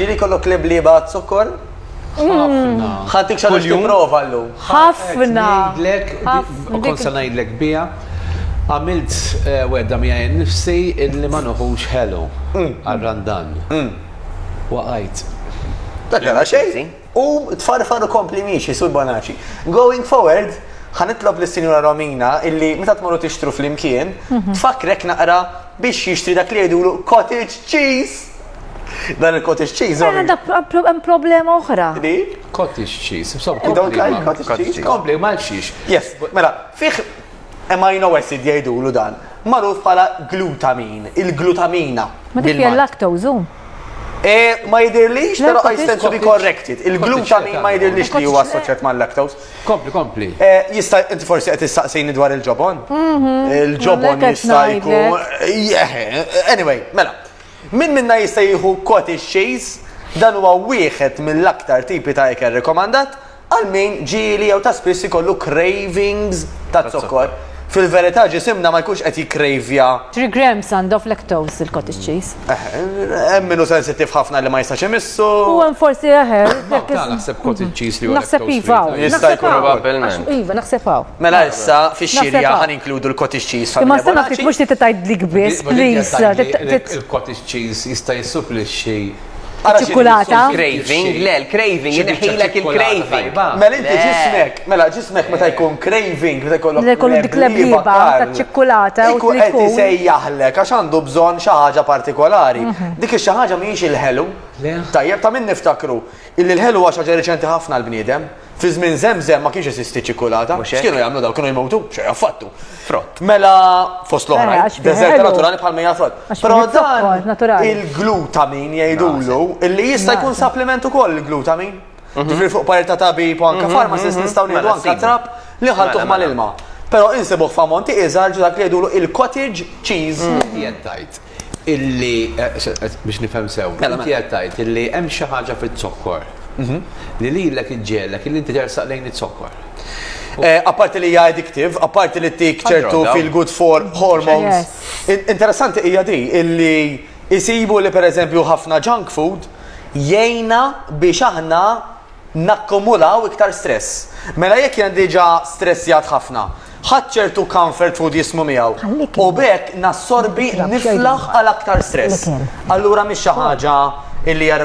ġili kollok libliba zukkor? Ħantik xaġa tipprova llum. ħafna. Konsa ngħidlek biha. Għamilt wedda miegħi nnifsi illi ma noħux hello għal-randan. Waqajt. Dak xejn. U tfarfar u kompli miexi sul Bonaci. Going forward, ħanitlob l-Sinjura Romina illi meta tmorru tixtru fl-imkien, tfakrek naqra biex jixtri dak li jgħidulu cottage cheese. Dan il-cottage cheese. Hemm problema oħra. Di? Cottage cheese. You don't like cottage cheese? Kompli, mal-xiex. Yes, mela, fih amino acid jgħidulu dan. Magħruf bħala glutamin, il-glutamina. Ma dik hija lactose. Ma jidirlix, pero I stand to be corrected. Il-glutamin ma jidirlix li huwa assoċjat mal-lactose. Kompli. Jista' inti forsi qed tistaqsini dwar il-ġobon? Il-ġobon jista' jkun. Anyway, mela. Minna jista' jieħu cottage cheese, dan huwa wieħed mill-aktar tipi ta' ikel rekomandat għal min ġieli jew ta' spiss ikollu cravings ta' zokkor. Fil-verità ġisimna ma jkunx qed jikkravja. 3 grams għandu lactose il-cottage cheese. Hemm minnu sensittiv ħafna li ma jistax imissu. U hemm forsi naħseb cottage cheese li huwa naħseb iva. Jista' jkun probabbilment. Iva, naħseb hawn. Mela issa fix-xirja ħan inkludu l-cottage cheese. Imma stanna ftit mhux titgħidlik biss, please. Il-cottage cheese jista' jisupli xi ċikkulata. Craving, le, l-craving, jidħilek il-craving. Mela inti ġismek meta jkun craving, meta jkollok dik lebliba ta' ċikkulata u qed isejjaħlek għax għandu bżonn xi ħaġa partikolari. Dik xi ħaġa mhijiex il-ħelu. Tajjeb ta' min niftakru illi l-ħelu huwa xi ħaġa reċenti ħafna l-bniedem. Fi żmien Zemżem ma kienx esisti ċikkulata. X'kienu jagħmlu daw kienu jmowtu xejn affattu. Frott. Mela fost l-oħra, deżert naturali bħal mejja frott. Però dan il-glutamin jgħidulu illi jista' jkun supplement ukoll il-glutamin. Ġifieri fuq parita tabib u anke pharmacist nistgħu ngħidu anke trap li ħaltuh mal-ilma. Però insibuh f'ammonti iżgħar dak li jgħidulu il-cottage cheese. Jgħid illi biex nifhem sew. Inti qed tgħid illi hemm xi ħaġa fit-zokkor li lilek iġġielek illi inti tersaq lejn it-zokkor. Apparti li hija addictive, apparti li tik ċertu feel good for hormones. Interessanti hija di illi jisibu li pereżempju ħafna junk food jgħinna biex aħna nakkumulaw iktar stress. Mela jekk jien diġà stressjat ħafna, ħadd ċertu comfort food jismu miegħu. U bekk nassorbi niflaħ għal aktar stress. Allura mhix xi ħaġa illi hija